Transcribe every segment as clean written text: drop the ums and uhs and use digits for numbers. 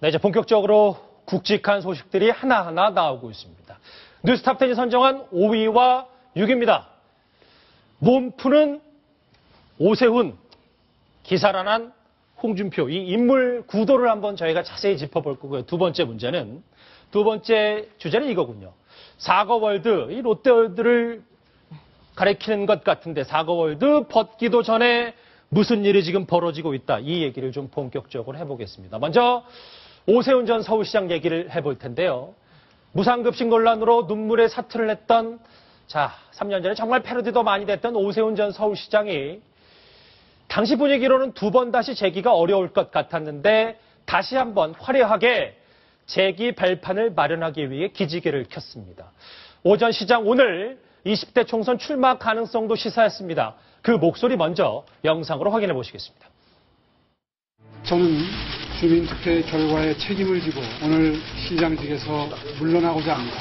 네, 이제 본격적으로 굵직한 소식들이 하나하나 나오고 있습니다. 뉴스탑10이 선정한 5위와 6위입니다. 몸 푸는 오세훈, 기사란한 홍준표, 이 인물 구도를 한번 저희가 자세히 짚어볼 거고요. 두 번째 주제는 이거군요. 사거월드, 이 롯데월드를 가리키는 것 같은데 사거월드 벗기도 전에 무슨 일이 지금 벌어지고 있다. 이 얘기를 좀 본격적으로 해보겠습니다. 먼저 오세훈 전 서울시장 얘기를 해볼 텐데요. 무상급식 논란으로 눈물의 사투를 했던 3년 전에 정말 패러디도 많이 됐던 오세훈 전 서울시장이 당시 분위기로는 두 번 다시 재기가 어려울 것 같았는데 다시 한번 화려하게 재기 발판을 마련하기 위해 기지개를 켰습니다. 오 전 시장 오늘 20대 총선 출마 가능성도 시사했습니다. 그 목소리 먼저 영상으로 확인해 보시겠습니다. 저는 주민투표의 결과에 책임을 지고 오늘 시장직에서 물러나고자 합니다.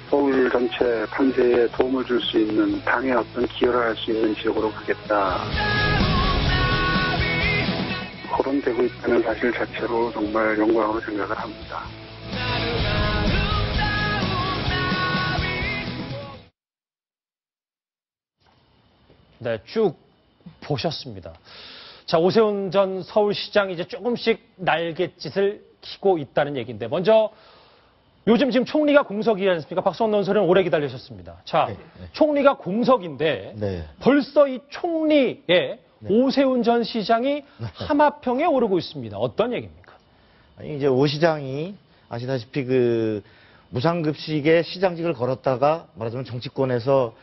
서울 전체 판세에 도움을 줄 수 있는 당의 어떤 기여를 할 수 있는 지역으로 가겠다. 거론되고 있다는 사실 자체로 정말 영광으로 생각을 합니다. 네, 쭉 보셨습니다. 자, 오세훈 전 서울시장이 이제 조금씩 날갯짓을 키고 있다는 얘기인데 먼저 요즘 지금 총리가 공석이지 않습니까? 박성원 논설은 오래 기다리셨습니다. 자, 네. 총리가 공석인데 네. 벌써 이 총리의 오세훈 전 시장이 하마평에 오르고 있습니다. 어떤 얘기입니까? 아니, 이제 오 시장이 아시다시피 그 무상급식에 시장직을 걸었다가 말하자면 정치권에서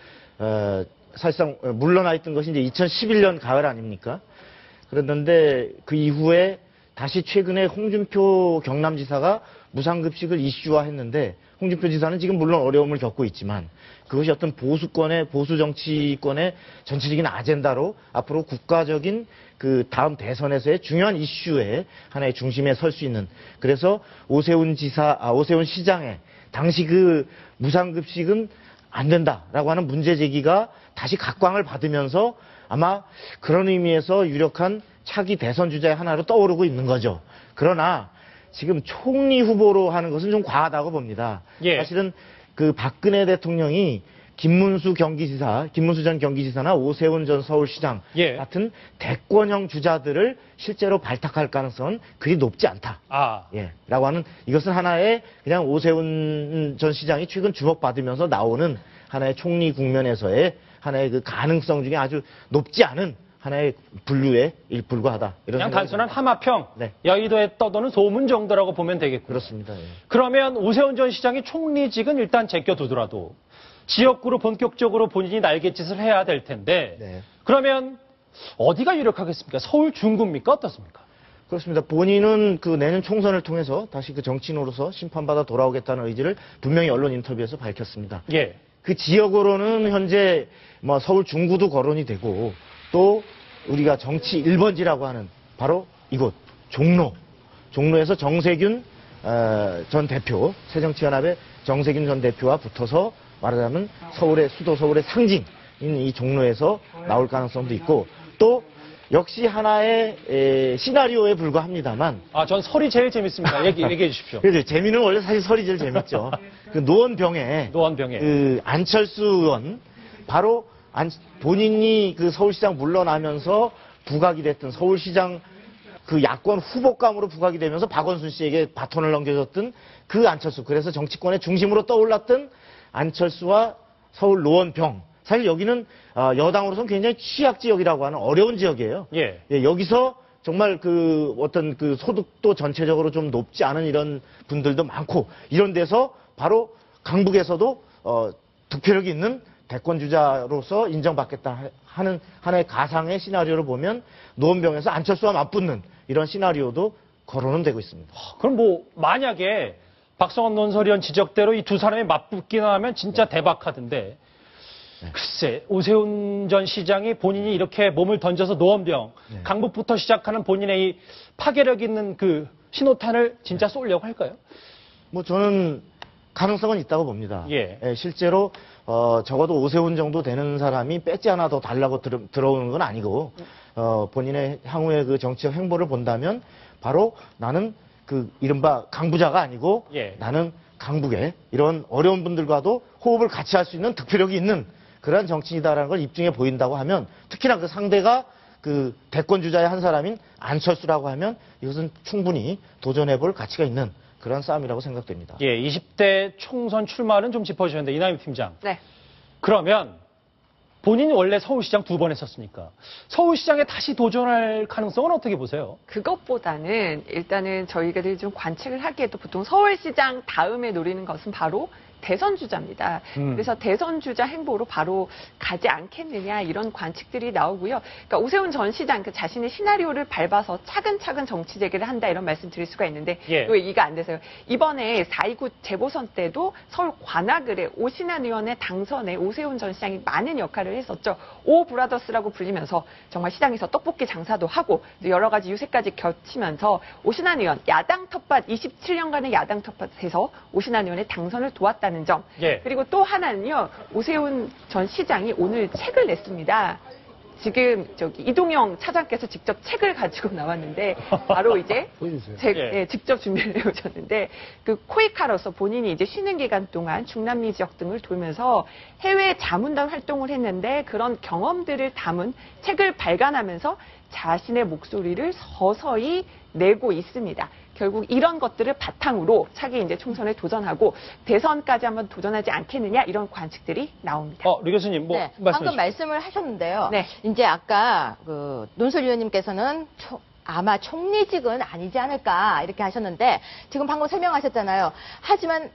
사실상 물러나 있던 것이 이제 2011년 가을 아닙니까? 그랬는데 그 이후에 다시 최근에 홍준표 경남지사가 무상급식을 이슈화했는데 홍준표 지사는 지금 물론 어려움을 겪고 있지만 그것이 어떤 보수 정치권의 전체적인 아젠다로 앞으로 국가적인 그 다음 대선에서의 중요한 이슈의 하나의 중심에 설 수 있는 그래서 오세훈 시장의 당시 그 무상급식은 안 된다라고 하는 문제 제기가 다시 각광을 받으면서 아마 그런 의미에서 유력한 차기 대선 주자의 하나로 떠오르고 있는 거죠. 그러나 지금 총리 후보로 하는 것은 좀 과하다고 봅니다. 예. 사실은 그 박근혜 대통령이 김문수 전 경기지사나 오세훈 전 서울시장 예. 같은 대권형 주자들을 실제로 발탁할 가능성은 그리 높지 않다. 라고 하는 이것은 하나의 그냥 오세훈 전 시장이 최근 주목받으면서 나오는 하나의 총리 국면에서의 하나의 그 가능성 중에 아주 높지 않은 하나의 분류에 불과하다. 그냥 단순한 하마평, 네. 여의도에 떠도는 소문 정도라고 보면 되겠군요. 그렇습니다. 예. 그러면 오세훈 전 시장이 총리직은 일단 제껴두더라도 지역구로 본격적으로 본인이 날갯짓을 해야 될 텐데 네. 그러면 어디가 유력하겠습니까? 서울 중구입니까? 어떻습니까? 그렇습니다. 본인은 그 내년 총선을 통해서 다시 그 정치인으로서 심판받아 돌아오겠다는 의지를 분명히 언론 인터뷰에서 밝혔습니다. 예. 그 지역으로는 현재 뭐 서울 중구도 거론이 되고 또 우리가 정치 1번지라고 하는 바로 이곳 종로에서 정세균 전 대표 새정치연합의 정세균 전 대표와 붙어서 말하자면 수도 서울의 상징인 이 종로에서 나올 가능성도 있고 또 역시 하나의 시나리오에 불과합니다만 전 설이 제일 재밌습니다. 얘기해 주십시오. 그래서 재미는 원래 사실 설이 제일 재밌죠. 그 노원병에 그 안철수 의원 바로 본인이 그 서울시장 물러나면서 부각이 됐던 서울시장 그 야권 후보감으로 부각이 되면서 박원순 씨에게 바톤을 넘겨줬던 그 안철수. 그래서 정치권의 중심으로 떠올랐던 안철수와 서울 노원병. 사실 여기는 여당으로서는 굉장히 취약 지역이라고 하는 어려운 지역이에요. 예. 여기서 정말 그 어떤 그 소득도 전체적으로 좀 높지 않은 이런 분들도 많고 이런 데서 바로 강북에서도 득표력이 있는 대권 주자로서 인정받겠다 하는 하나의 가상의 시나리오를 보면 노원병에서 안철수와 맞붙는 이런 시나리오도 거론은 되고 있습니다. 그럼 만약에 박성원 논설위원 지적대로 이 두 사람이 맞붙기나 하면 진짜 대박하던데. 글쎄, 오세훈 전 시장이 본인이 이렇게 몸을 던져서 노원병, 강북부터 시작하는 본인의 이 파괴력 있는 그 신호탄을 진짜 쏘려고 할까요? 뭐 저는 가능성은 있다고 봅니다. 예. 실제로 적어도 오세훈 정도 되는 사람이 배지 하나 더 달라고 들어오는 건 아니고 본인의 향후의 그 정치적 행보를 본다면 바로 나는 그 이른바 강부자가 아니고 예. 나는 강북의 이런 어려운 분들과도 호흡을 같이 할 수 있는 득표력이 있는 그런 정치인이다라는 걸 입증해 보인다고 하면 특히나 그 상대가 그 대권 주자의 한 사람인 안철수라고 하면 이것은 충분히 도전해 볼 가치가 있는 그런 싸움이라고 생각됩니다. 예, 20대 총선 출마는 좀 짚어주셨는데 이남희 팀장. 네. 그러면 본인이 원래 서울시장 2번 했었으니까 서울시장에 다시 도전할 가능성은 어떻게 보세요? 그것보다는 일단은 저희가 좀 관측을 하기에도 보통 서울시장 다음에 노리는 것은 바로 대선 주자입니다. 그래서 대선 주자 행보로 바로 가지 않겠느냐 이런 관측들이 나오고요. 그러니까 오세훈 전 시장 그 자신의 시나리오를 밟아서 차근차근 정치 재개를 한다 이런 말씀 드릴 수가 있는데 예. 또 얘기가 안 돼서요. 이번에 4.29 재보선 때도 서울 관악을에 오신환 의원의 당선에 오세훈 전 시장이 많은 역할을 했었죠. 오 브라더스라고 불리면서 정말 시장에서 떡볶이 장사도 하고 여러 가지 유세까지 겹치면서 오신환 의원 야당 텃밭 27년간의 야당 텃밭에서 오신환 의원의 당선을 도왔다는 점. 예. 그리고 또 하나는요. 오세훈 전 시장이 오늘 책을 냈습니다. 지금 이동영 차장께서 직접 책을 가지고 나왔는데 바로 이제 예. 직접 준비를 해오셨는데 그 코이카로서 본인이 이제 쉬는 기간 동안 중남미 지역 등을 돌면서 해외 자문단 활동을 했는데 그런 경험들을 담은 책을 발간하면서 자신의 목소리를 서서히 내고 있습니다. 결국 이런 것들을 바탕으로 차기 이제 총선에 도전하고 대선까지 한번 도전하지 않겠느냐 이런 관측들이 나옵니다. 류 교수님, 뭐 네, 말씀해 방금 주시죠. 말씀을 하셨는데요. 네. 이제 아까 그 논설위원님께서는 아마 총리직은 아니지 않을까 이렇게 하셨는데 지금 방금 설명하셨잖아요. 하지만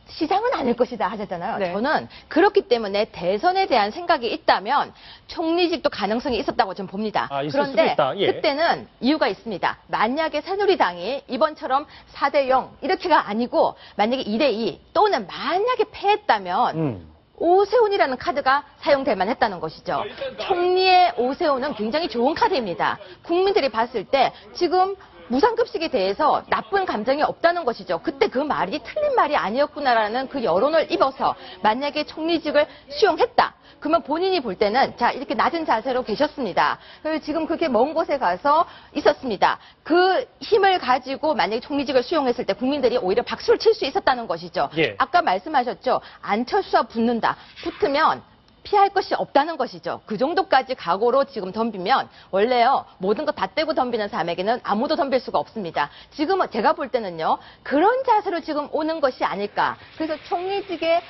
시장은 아닐 것이다 하셨잖아요. 네. 저는 그렇기 때문에 대선에 대한 생각이 있다면 총리직도 가능성이 있었다고 저는 봅니다. 있을 수도 그런데 있다. 예. 그때는 이유가 있습니다. 만약에 새누리당이 이번처럼 4대0 이렇게가 아니고 만약에 2대2 또는 만약에 패했다면 오세훈이라는 카드가 사용될 만했다는 것이죠. 총리의 오세훈은 굉장히 좋은 카드입니다. 국민들이 봤을 때 지금 무상급식에 대해서 나쁜 감정이 없다는 것이죠. 그때 그 말이 틀린 말이 아니었구나라는 그 여론을 입어서 만약에 총리직을 수용했다. 그러면 본인이 볼 때는 자 이렇게 낮은 자세로 계셨습니다. 그리고 지금 그렇게 먼 곳에 가서 있었습니다. 그 힘을 가지고 만약에 총리직을 수용했을 때 국민들이 오히려 박수를 칠 수 있었다는 것이죠. 예. 아까 말씀하셨죠. 안철수와 붙는다. 붙으면 피할 것이 없다는 것이죠. 그 정도까지 각오로 지금 덤비면 원래요 모든 거 다 떼고 덤비는 사람에게는 아무도 덤빌 수가 없습니다. 지금은 제가 볼 때는요 그런 자세로 지금 오는 것이 아닐까. 그래서 총리직에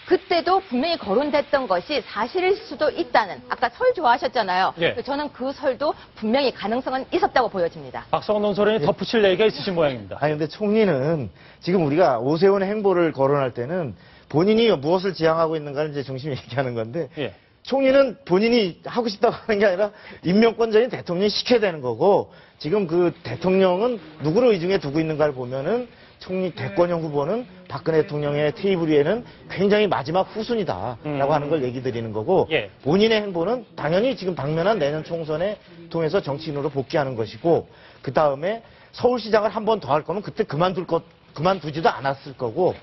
그때도 분명히 거론됐던 것이 사실일 수도 있다는 아까 설 좋아하셨잖아요. 예. 저는 그 설도 분명히 가능성은 있었다고 보여집니다. 박성원 논설위원이 덧붙일 얘기가 있으신 모양입니다. 아니 근데 총리는 지금 우리가 오세훈의 행보를 거론할 때는 본인이 무엇을 지향하고 있는가를 이제 중심에 얘기하는 건데 예. 총리는 본인이 하고 싶다고 하는 게 아니라 임명권자인 대통령이 시켜야 되는 거고 지금 그 대통령은 누구를 의중에 두고 있는가를 보면은 총리 대권형 후보는 박근혜 대통령의 테이블 위에는 굉장히 마지막 후순위다라고 하는 걸 얘기 드리는 거고 예. 본인의 행보는 당연히 지금 당면한 내년 총선에 통해서 정치인으로 복귀하는 것이고 그 다음에 서울시장을 한 번 더 할 거면 그때 그만두지도 않았을 거고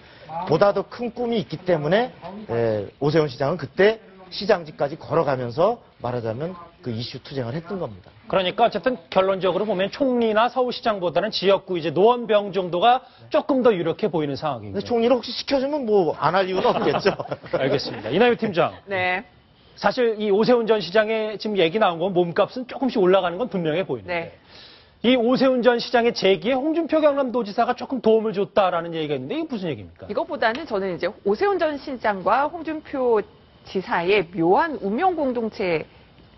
보다 더 큰 꿈이 있기 때문에 오세훈 시장은 그때 시장직까지 걸어가면서 말하자면 그 이슈 투쟁을 했던 겁니다. 그러니까 어쨌든 결론적으로 보면 총리나 서울시장보다는 지역구 이제 노원병 정도가 조금 더 유력해 보이는 상황이군요. 근데 총리를 혹시 시켜주면 뭐 안 할 이유는 없겠죠. 알겠습니다. 이남희 팀장. 네. 사실 이 오세훈 전 시장의 지금 얘기 나온 건 몸값은 조금씩 올라가는 건 분명해 보이는데 네. 이 오세훈 전 시장의 재기에 홍준표 경남도지사가 조금 도움을 줬다라는 얘기가 있는데 이게 무슨 얘기입니까? 이것보다는 저는 이제 오세훈 전 시장과 홍준표 지사의 묘한 운명 공동체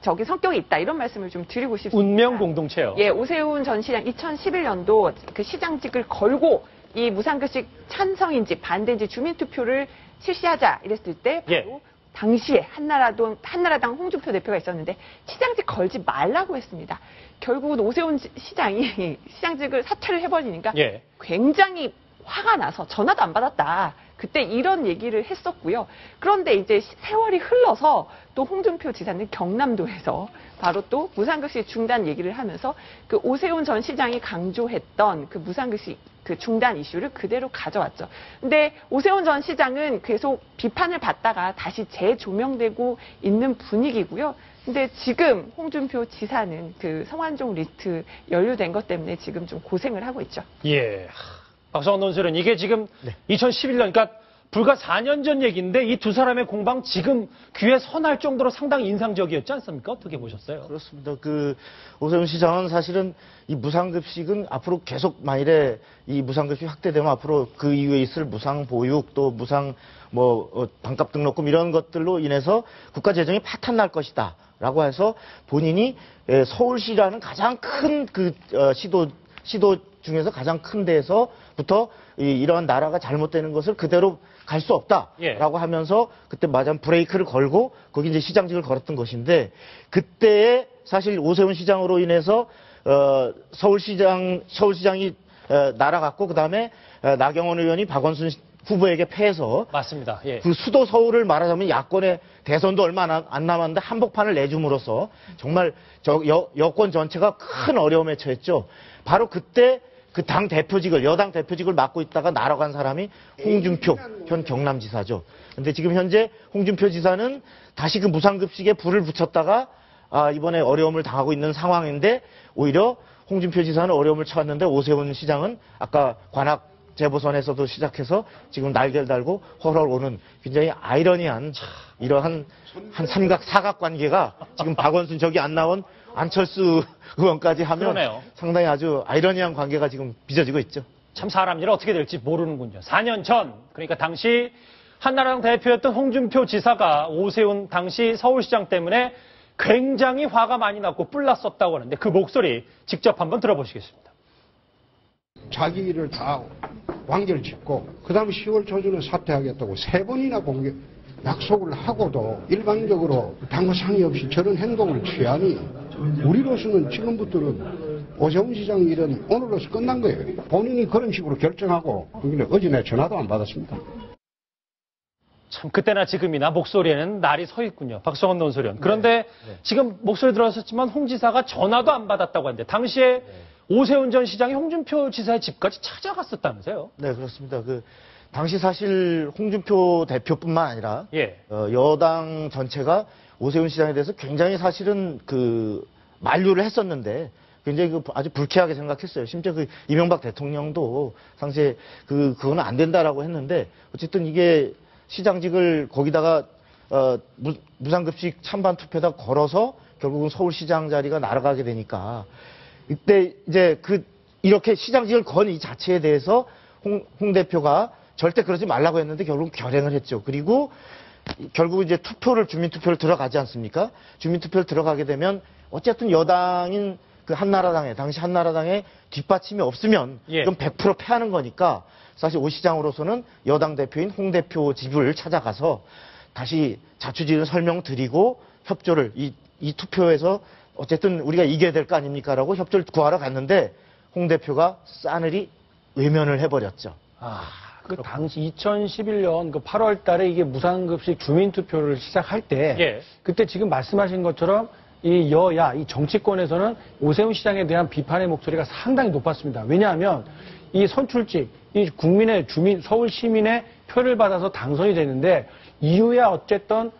적인 성격이 있다 이런 말씀을 좀 드리고 싶습니다. 운명 공동체요. 예, 오세훈 전 시장 2011년도 그 시장직을 걸고 이 무상급식 찬성인지 반대인지 주민투표를 실시하자 이랬을 때 바로 예. 당시에 한나라당 홍준표 대표가 있었는데 시장직 걸지 말라고 했습니다. 결국은 오세훈 시장이 시장직을 사퇴를 해버리니까 예. 굉장히 화가 나서 전화도 안 받았다. 그때 이런 얘기를 했었고요. 그런데 이제 세월이 흘러서 또 홍준표 지사는 경남도에서 바로 또 무상급식 중단 얘기를 하면서 그 오세훈 전 시장이 강조했던 그 무상급식 그 중단 이슈를 그대로 가져왔죠. 근데 오세훈 전 시장은 계속 비판을 받다가 다시 재조명되고 있는 분위기고요. 근데 지금 홍준표 지사는 그 성완종 리스트 연루된 것 때문에 지금 좀 고생을 하고 있죠. 예. 박성원 논설은 이게 지금 2011년, 그러니까 불과 4년 전 얘기인데 이 두 사람의 공방 지금 귀에 선할 정도로 상당히 인상적이었지 않습니까? 어떻게 보셨어요? 그렇습니다. 그 오세훈 시장은 사실은 이 무상급식은 앞으로 계속 만일에 이 무상급식 확대되면 앞으로 그 이후에 있을 무상보육 또 무상 반값 등록금 이런 것들로 인해서 국가 재정이 파탄 날 것이다. 라고 해서 본인이 서울시라는 가장 큰 그 시도 중에서 가장 큰 데에서부터 이러한 나라가 잘못되는 것을 그대로 갈 수 없다라고 하면서 그때 마냥 브레이크를 걸고 거기 이제 시장직을 걸었던 것인데 그때에 사실 오세훈 시장으로 인해서 서울시장이 날아갔고 그다음에 나경원 의원이 박원순 후보에게 패해서 맞습니다. 예. 그 수도 서울을 말하자면 야권의 대선도 얼마 안 남았는데 한복판을 내줌으로써 정말 여권 전체가 큰 어려움에 처했죠. 바로 그때 그 당 대표직을 여당 대표직을 맡고 있다가 날아간 사람이 홍준표 현 경남지사죠. 근데 지금 현재 홍준표 지사는 다시 그 무상급식에 불을 붙였다가 이번에 어려움을 당하고 있는 상황인데 오히려 홍준표 지사는 어려움을 처했는데 오세훈 시장은 아까 관악 재보선에서도 시작해서 지금 날개를 달고 헐헐 오는 굉장히 아이러니한 이러한 한 삼각 사각 관계가 지금 박원순 저기 안 나온 안철수 의원까지 하면 그러네요. 상당히 아주 아이러니한 관계가 지금 빚어지고 있죠. 참 사람 일 어떻게 될지 모르는군요. 4년 전, 그러니까 당시 한나라당 대표였던 홍준표 지사가 오세훈 당시 서울시장 때문에 굉장히 화가 많이 났고 뿔났었다고 하는데 그 목소리 직접 한번 들어보시겠습니다. 자기 일을 다 완결 짓고 그 다음에 10월 초중에 사퇴하겠다고 3번이나 약속을 하고도 일방적으로 당과 상의 없이 저런 행동을 취하니 우리로서는 지금부터는 오세훈 시장 일은 오늘로서 끝난 거예요. 본인이 그런 식으로 결정하고 어제 내 전화도 안 받았습니다. 참 그때나 지금이나 목소리에는 날이 서 있군요. 박성원 논설위원. 그런데 지금 목소리 들었었지만 홍 지사가 전화도 안 받았다고 하는데 당시에 오세훈 전 시장이 홍준표 지사의 집까지 찾아갔었다면서요? 네, 그렇습니다. 당시 사실 홍준표 대표뿐만 아니라 예. 여당 전체가 오세훈 시장에 대해서 굉장히 사실은 만류를 했었는데 굉장히 아주 불쾌하게 생각했어요. 심지어 이명박 대통령도 당시에 그거는 안 된다라고 했는데 어쨌든 이게 시장직을 거기다가 무상급식 찬반 투표에다 걸어서 결국은 서울시장 자리가 날아가게 되니까 이때 이제 이렇게 시장직을 건 이 자체에 대해서 홍 대표가 절대 그러지 말라고 했는데 결국 결행을 했죠. 그리고 결국 이제 주민투표를 들어가지 않습니까? 주민투표를 들어가게 되면 어쨌든 여당인 당시 한나라당의 뒷받침이 없으면 이건 100% 패하는 거니까 사실 오 시장으로서는 여당 대표인 홍 대표 집을 찾아가서 다시 자초지를 설명드리고 협조를 이 투표에서 어쨌든 우리가 이겨야 될 거 아닙니까라고 협조를 구하러 갔는데 홍 대표가 싸늘히 외면을 해버렸죠. 당시 2011년 8월 달에 이게 무상급식 주민투표를 시작할 때 그때 지금 말씀하신 것처럼 이 정치권에서는 오세훈 시장에 대한 비판의 목소리가 상당히 높았습니다. 왜냐하면 이 선출직, 이 서울 시민의 표를 받아서 당선이 되는데 이후에 어쨌든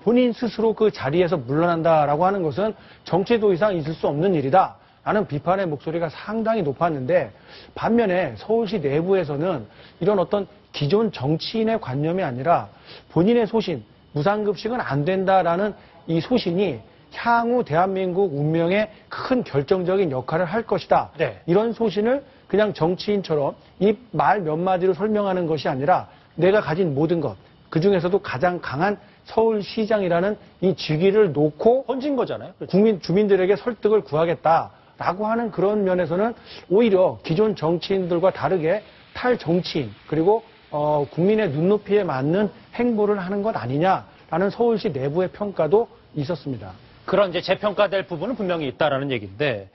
본인 스스로 그 자리에서 물러난다라고 하는 것은 정치도 이상 있을 수 없는 일이다. 라는 비판의 목소리가 상당히 높았는데 반면에 서울시 내부에서는 이런 어떤 기존 정치인의 관념이 아니라 본인의 소신, 무상급식은 안 된다라는 이 소신이 향후 대한민국 운명에 큰 결정적인 역할을 할 것이다. 이런 소신을 그냥 정치인처럼 이 말 몇 마디로 설명하는 것이 아니라 내가 가진 모든 것, 그중에서도 가장 강한 서울시장이라는 이 직위를 놓고 던진 거잖아요. 그렇죠. 주민들에게 설득을 구하겠다라고 하는 그런 면에서는 오히려 기존 정치인들과 다르게 탈정치인 그리고 국민의 눈높이에 맞는 행보를 하는 것 아니냐라는 서울시 내부의 평가도 있었습니다. 그런 이제 재평가될 부분은 분명히 있다라는 얘기인데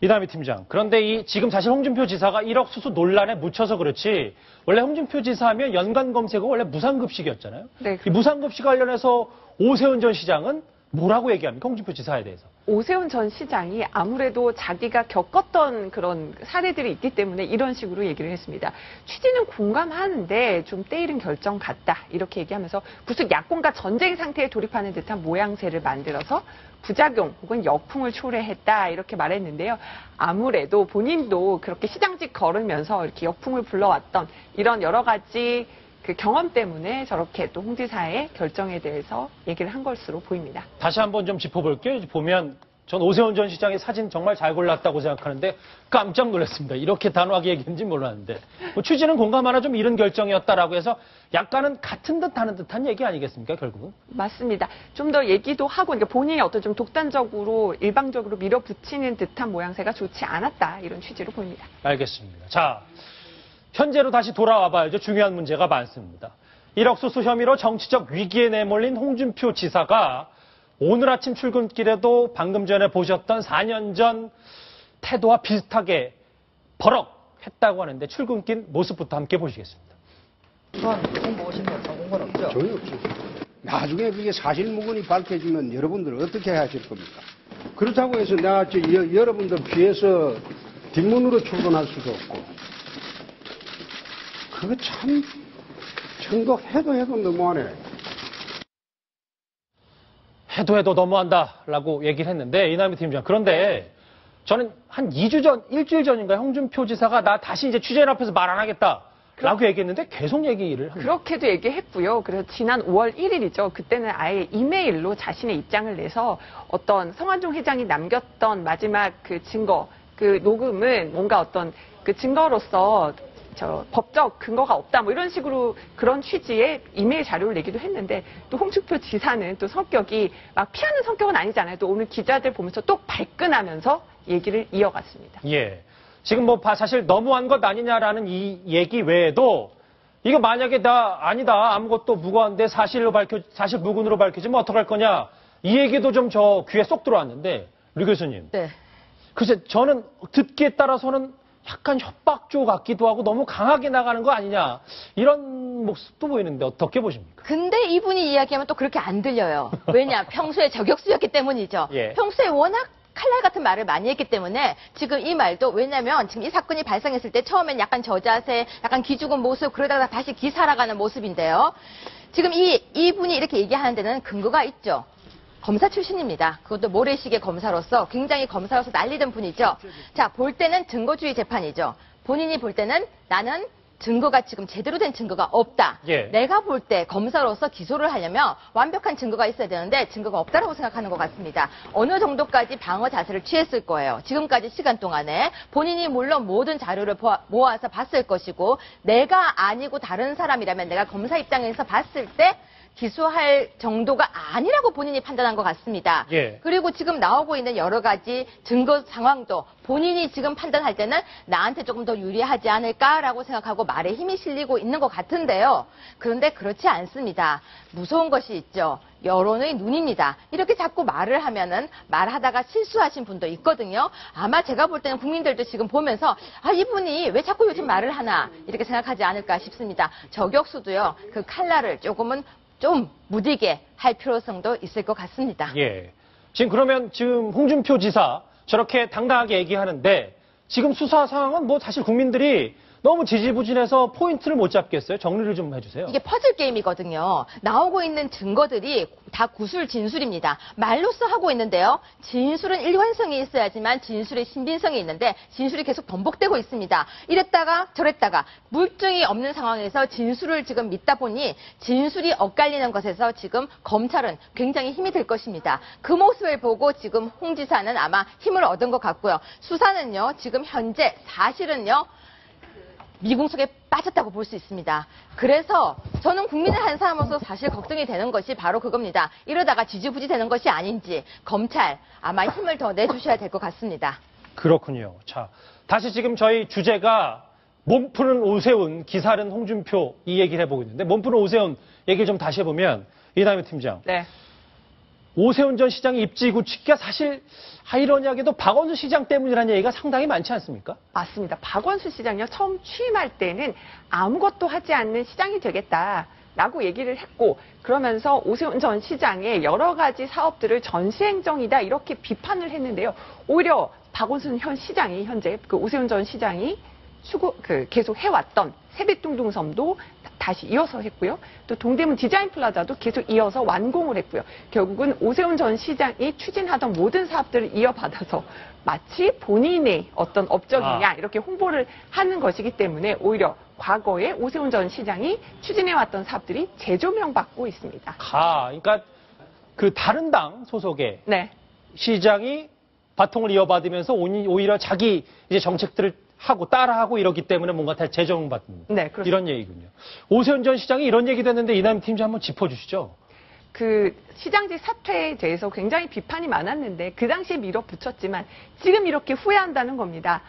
이다미 팀장. 그런데 지금 사실 홍준표 지사가 1억 수수 논란에 묻혀서 그렇지 원래 홍준표 지사하면 연관 검색어 원래 무상급식이었잖아요. 네. 이 무상급식 관련해서 오세훈 전 시장은 뭐라고 얘기합니까? 홍준표 지사에 대해서. 오세훈 전 시장이 아무래도 자기가 겪었던 그런 사례들이 있기 때문에 이런 식으로 얘기를 했습니다. 취지는 공감하는데 좀 때이른 결정 같다. 이렇게 얘기하면서 무슨 야권과 전쟁 상태에 돌입하는 듯한 모양새를 만들어서 부작용 혹은 역풍을 초래했다. 이렇게 말했는데요. 아무래도 본인도 그렇게 시장직 걸으면서 이렇게 역풍을 불러왔던 이런 여러 가지 그 경험 때문에 저렇게 또 홍 지사의 결정에 대해서 얘기를 한 것으로 보입니다. 다시 한번 좀 짚어볼게요. 보면 전 오세훈 전 시장의 사진 정말 잘 골랐다고 생각하는데 깜짝 놀랐습니다. 이렇게 단호하게 얘기했는지 몰랐는데 뭐 취지는 공감하나 좀 이른 결정이었다라고 해서 약간은 같은 듯 하는 듯한 얘기 아니겠습니까 결국은? 맞습니다. 좀 더 얘기도 하고 그러니까 본인이 어떤 좀 독단적으로 일방적으로 밀어붙이는 듯한 모양새가 좋지 않았다 이런 취지로 보입니다. 알겠습니다. 자. 현재로 다시 돌아와 봐야죠. 중요한 문제가 많습니다. 1억 수수 혐의로 정치적 위기에 내몰린 홍준표 지사가 오늘 아침 출근길에도 방금 전에 보셨던 4년 전 태도와 비슷하게 버럭했다고 하는데 출근길 모습부터 함께 보시겠습니다. 홍보 오신 거 성공은 없죠? 전혀 없죠. 나중에 그게 사실무근이 밝혀지면 여러분들 어떻게 하실 겁니까? 그렇다고 해서 내가 여러분들 뒤에서 뒷문으로 출근할 수도 없고 그거 참 청독해도 해도 너무하네. 해도 너무한다라고 얘기를 했는데 이남희 팀장. 그런데 저는 한 2주 전, 일주일 전인가 홍준표 지사가 나 다시 이제 취재인 앞에서 말 안 하겠다라고 얘기했는데 계속 얘기를 합니다. 그렇게도 얘기했고요. 그래서 지난 5월 1일이죠. 그때는 아예 이메일로 자신의 입장을 내서 어떤 성완종 회장이 남겼던 마지막 그 증거, 그 녹음은 뭔가 어떤 그 증거로서 법적 근거가 없다 뭐 이런 식으로 그런 취지의 이메일 자료를 내기도 했는데 또 홍준표 지사는 또 성격이 막 피하는 성격은 아니잖아요. 또 오늘 기자들 보면서 또 발끈하면서 얘기를 이어갔습니다. 예. 지금 뭐 사실 너무한 것 아니냐라는 이 얘기 외에도 이거 만약에 아니다 아무것도 무고한데 사실 무근으로 밝혀지면 어떡할 거냐 이 얘기도 좀 저 귀에 쏙 들어왔는데 류 교수님. 네. 글쎄 저는 듣기에 따라서는 약간 협박조 같기도 하고 너무 강하게 나가는 거 아니냐 이런 모습도 보이는데 어떻게 보십니까? 근데 이분이 이야기하면 또 그렇게 안 들려요. 왜냐? 평소에 저격수였기 때문이죠. 예. 평소에 워낙 칼날 같은 말을 많이 했기 때문에 지금 이 말도 왜냐면 지금 이 사건이 발생했을 때 처음엔 약간 저자세, 약간 기죽은 모습 그러다가 다시 기살아가는 모습인데요. 지금 이분이 이렇게 얘기하는 데는 근거가 있죠. 검사 출신입니다. 그것도 모래시계 검사로서 굉장히 검사로서 난리던 분이죠. 자, 볼 때는 증거주의 재판이죠. 본인이 볼 때는 나는 증거가 지금 제대로 된 증거가 없다. 예. 내가 볼 때 검사로서 기소를 하려면 완벽한 증거가 있어야 되는데 증거가 없다라고 생각하는 것 같습니다. 어느 정도까지 방어 자세를 취했을 거예요. 지금까지 시간 동안에 본인이 물론 모든 자료를 모아서 봤을 것이고 내가 아니고 다른 사람이라면 내가 검사 입장에서 봤을 때 기소할 정도가 아니라고 본인이 판단한 것 같습니다. 예. 그리고 지금 나오고 있는 여러 가지 증거 상황도 본인이 지금 판단할 때는 나한테 조금 더 유리하지 않을까라고 생각하고 말에 힘이 실리고 있는 것 같은데요. 그런데 그렇지 않습니다. 무서운 것이 있죠. 여론의 눈입니다. 이렇게 자꾸 말을 하면은 말하다가 실수하신 분도 있거든요. 아마 제가 볼 때는 국민들도 지금 보면서 이분이 왜 자꾸 요즘 말을 하나 이렇게 생각하지 않을까 싶습니다. 저격수도요. 그 칼날을 조금은 좀 무디게 할 필요성도 있을 것 같습니다. 예. 지금 홍준표 지사 저렇게 당당하게 얘기하는데 지금 수사 상황은 뭐 사실 국민들이 너무 지지부진해서 포인트를 못 잡겠어요. 정리를 좀 해주세요. 이게 퍼즐 게임이거든요. 나오고 있는 증거들이 다 구술 진술입니다. 말로써 하고 있는데요. 진술은 일관성이 있어야지만 진술의 신빙성이 있는데 진술이 계속 번복되고 있습니다. 이랬다가 저랬다가 물증이 없는 상황에서 진술을 지금 믿다 보니 진술이 엇갈리는 것에서 지금 검찰은 굉장히 힘이 들 것입니다. 그 모습을 보고 지금 홍 지사는 아마 힘을 얻은 것 같고요. 수사는요. 지금 현재 사실은요. 미궁 속에 빠졌다고 볼 수 있습니다. 그래서 저는 국민의 한 사람으로서 사실 걱정이 되는 것이 바로 그겁니다. 이러다가 지지부지 되는 것이 아닌지 검찰 아마 힘을 더 내주셔야 될 것 같습니다. 그렇군요. 자, 다시 지금 저희 주제가 몸푸는 오세훈, 기살은 홍준표 이 얘기를 해보고 있는데 몸푸는 오세훈 얘기를 좀 다시 해보면 이남희 팀장. 네. 오세훈 전 시장의 입지 굳히기가 사실 아이러니하게도 박원순 시장 때문이라는 얘기가 상당히 많지 않습니까? 맞습니다. 박원순 시장이요. 처음 취임할 때는 아무것도 하지 않는 시장이 되겠다라고 얘기를 했고 그러면서 오세훈 전 시장의 여러 가지 사업들을 전시행정이다 이렇게 비판을 했는데요. 오히려 박원순 현 시장이 현재 그 오세훈 전 시장이 계속 해왔던 세빛둥둥섬도 다시 이어서 했고요. 또 동대문 디자인 플라자도 계속 이어서 완공을 했고요. 결국은 오세훈 전 시장이 추진하던 모든 사업들을 이어받아서 마치 본인의 어떤 업적이냐 이렇게 홍보를 하는 것이기 때문에 오히려 과거에 오세훈 전 시장이 추진해왔던 사업들이 재조명받고 있습니다. 그러니까 그 다른 당 소속의 네. 시장이 바통을 이어받으면서 오히려 자기 이제 정책들을 하고 따라하고 이러기 때문에 뭔가 다 재정받는 네, 이런 얘기군요. 오세훈 전 시장이 이런 얘기도 했는데 이남 팀장 한번 짚어주시죠. 그 시장직 사퇴에 대해서 굉장히 비판이 많았는데 그 당시에 밀어붙였지만 지금 이렇게 후회한다는 겁니다.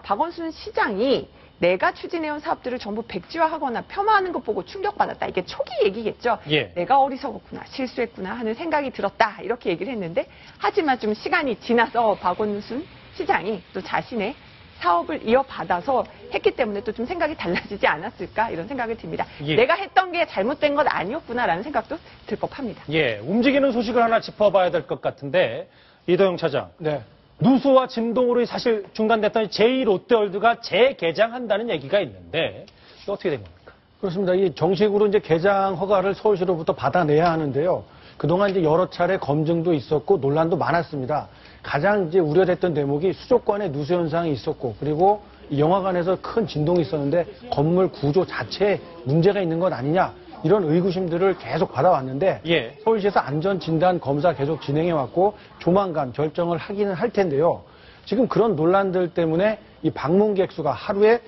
박원순 시장이 내가 추진해온 사업들을 전부 백지화하거나 폄하하는 것 보고 충격받았다. 이게 초기 얘기겠죠. 예. 내가 어리석었구나, 실수했구나 하는 생각이 들었다. 이렇게 얘기를 했는데 하지만 좀 시간이 지나서 박원순 시장이 또 자신의 사업을 이어받아서 했기 때문에 또 좀 생각이 달라지지 않았을까 이런 생각이 듭니다. 예. 내가 했던 게 잘못된 것 아니었구나라는 생각도 들 법합니다. 예, 움직이는 소식을 하나 짚어봐야 될 것 같은데 이도영 차장. 네. 누수와 진동으로 사실 중단됐던 제2롯데월드가 재개장한다는 얘기가 있는데 이거 어떻게 된 겁니까? 그렇습니다. 이 정식으로 이제 개장 허가를 서울시로부터 받아내야 하는데요. 그동안 이제 여러 차례 검증도 있었고 논란도 많았습니다. 가장 이제 우려됐던 대목이 수족관에 누수 현상이 있었고 그리고 이 영화관에서 큰 진동이 있었는데 건물 구조 자체에 문제가 있는 것 아니냐 이런 의구심들을 계속 받아왔는데 예. 서울시에서 서울시에서 안전진단 검사 계속 진행해왔고 조만간 결정을 하기는 할 텐데요. 지금 그런 논란들 때문에 이 방문객 수가 하루에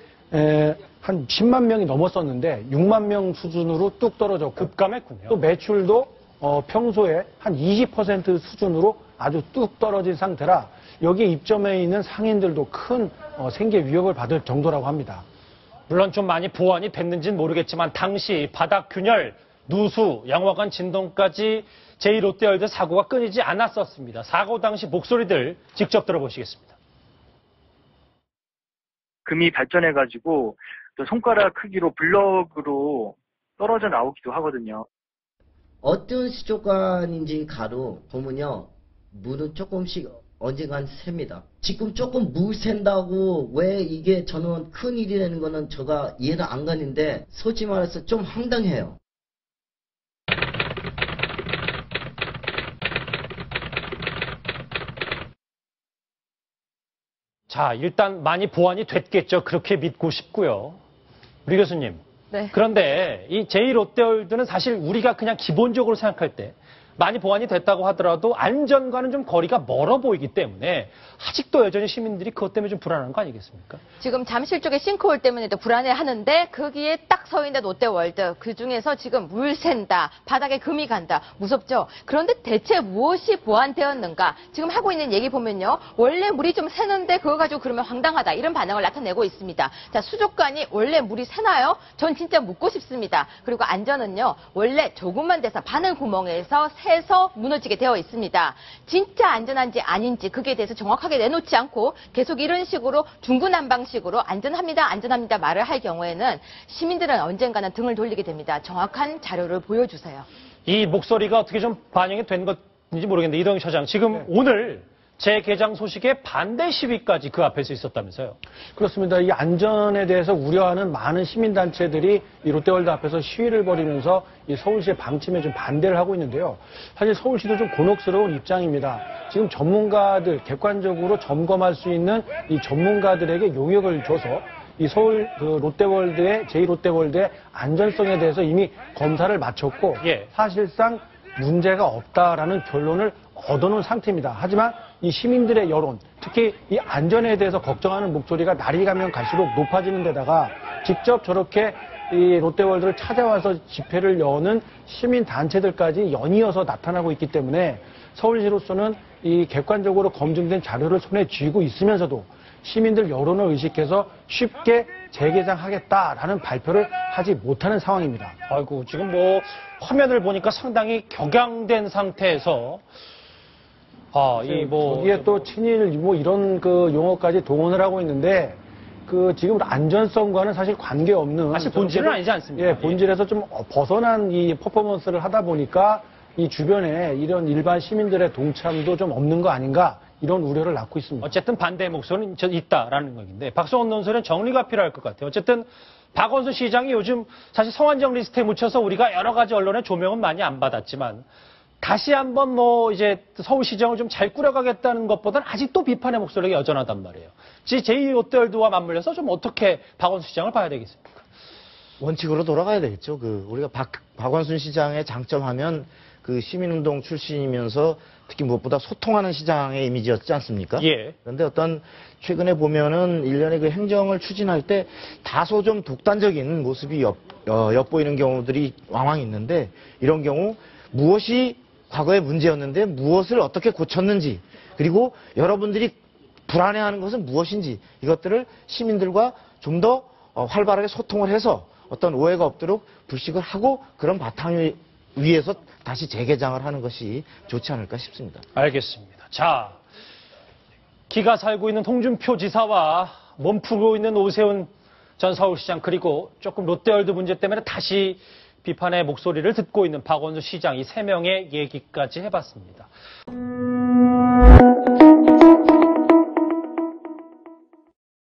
한 10만 명이 넘었었는데 6만 명 수준으로 뚝 떨어졌고 급감했군요. 또 매출도 평소에 한 20% 수준으로 아주 뚝 떨어진 상태라 여기에 입점해 있는 상인들도 큰 생계 위협을 받을 정도라고 합니다. 물론 좀 많이 보완이 됐는지는 모르겠지만 당시 바닥 균열, 누수, 영화관 진동까지 제2롯데월드 사고가 끊이지 않았었습니다. 사고 당시 목소리들 직접 들어보시겠습니다. 금이 발전해가지고 또 손가락 크기로 블럭으로 떨어져 나오기도 하거든요. 어떤 수족관인지 가로 보면요. 물은 조금씩 언젠간 셉니다. 지금 조금 물 샌다고 왜 이게 저는 큰 일이라는 거는 제가 이해가 안 가는데 솔직히 말해서 좀 황당해요. 자, 일단 많이 보완이 됐겠죠. 그렇게 믿고 싶고요. 우리 교수님. 네. 그런데 이 제2롯데월드는 사실 우리가 그냥 기본적으로 생각할 때 많이 보완이 됐다고 하더라도 안전과는 좀 거리가 멀어 보이기 때문에 아직도 여전히 시민들이 그것 때문에 좀 불안한 거 아니겠습니까? 지금 잠실 쪽에 싱크홀 때문에도 불안해하는데 거기에 딱 서 있는 롯데월드 그중에서 지금 물 샌다 바닥에 금이 간다 무섭죠. 그런데 대체 무엇이 보완되었는가 지금 하고 있는 얘기 보면요 원래 물이 좀 새는데 그거 가지고 그러면 황당하다 이런 반응을 나타내고 있습니다. 자 수족관이 원래 물이 새나요? 전 진짜 묻고 싶습니다. 그리고 안전은요 원래 조금만 돼서 바늘 구멍에서 새서 무너지게 되어 있습니다. 진짜 안전한지 아닌지 그게 대해서 정확하게 내놓지 않고 계속 이런 식으로 중구난방식으로 안전합니다 말을 할 경우에는 시민들은 언젠가는 등을 돌리게 됩니다. 정확한 자료를 보여주세요. 이 목소리가 어떻게 좀 반영이 된 건지 모르겠는데 이동희 차장 지금 오늘 재개장 소식에 반대 시위까지 그 앞에서 있었다면서요? 그렇습니다. 이 안전에 대해서 우려하는 많은 시민단체들이 이 롯데월드 앞에서 시위를 벌이면서 이 서울시의 방침에 좀 반대를 하고 있는데요. 사실 서울시도 좀 곤혹스러운 입장입니다. 지금 전문가들, 객관적으로 점검할 수 있는 이 전문가들에게 용역을 줘서 이 서울 롯데월드의 제2롯데월드의 안전성에 대해서 이미 검사를 마쳤고 예. 사실상 문제가 없다라는 결론을 얻어놓은 상태입니다. 하지만 이 시민들의 여론, 특히 이 안전에 대해서 걱정하는 목소리가 날이 가면 갈수록 높아지는 데다가 직접 저렇게 이 롯데월드를 찾아와서 집회를 여는 시민단체들까지 연이어서 나타나고 있기 때문에 서울시로서는 이 객관적으로 검증된 자료를 손에 쥐고 있으면서도 시민들 여론을 의식해서 쉽게 재개장하겠다라는 발표를 하지 못하는 상황입니다. 아이고, 지금 뭐 화면을 보니까 상당히 격양된 상태에서 거기에 또 친일 뭐 이런 그 용어까지 동원을 하고 있는데 그 지금 안전성과는 사실 관계없는 사실 본질은 아니지 않습니까? 예, 본질에서 좀 벗어난 이 퍼포먼스를 하다 보니까 이 주변에 이런 일반 시민들의 동참도 좀 없는 거 아닌가 이런 우려를 낳고 있습니다. 어쨌든 반대의 목소리는 있다라는 얘기인데 박성원 논설은 정리가 필요할 것 같아요. 어쨌든 박원순 시장이 요즘 사실 성완종 리스트에 묻혀서 우리가 여러 가지 언론의 조명은 많이 안 받았지만 다시 한번 뭐 이제 서울시정을 좀 잘 꾸려가겠다는 것보다는 아직도 비판의 목소리가 여전하단 말이에요. 제2 롯데월드와 맞물려서 좀 어떻게 박원순 시장을 봐야 되겠습니까? 원칙으로 돌아가야 되겠죠. 우리가 박원순 시장의 장점하면 그 시민운동 출신이면서 특히 무엇보다 소통하는 시장의 이미지였지 않습니까? 예. 그런데 최근에 보면은 일련의 그 행정을 추진할 때 다소 좀 독단적인 모습이 엿보이는 경우들이 왕왕 있는데 이런 경우 무엇이 과거의 문제였는데 무엇을 어떻게 고쳤는지 그리고 여러분들이 불안해하는 것은 무엇인지 이것들을 시민들과 좀 더 활발하게 소통을 해서 어떤 오해가 없도록 불식을 하고 그런 바탕 위에서 다시 재개장을 하는 것이 좋지 않을까 싶습니다. 알겠습니다. 자, 기가 살고 있는 홍준표 지사와 몸풀고 있는 오세훈 전 서울시장 그리고 조금 롯데월드 문제 때문에 다시 비판의 목소리를 듣고 있는 박원순 시장 이 세 명의 얘기까지 해봤습니다.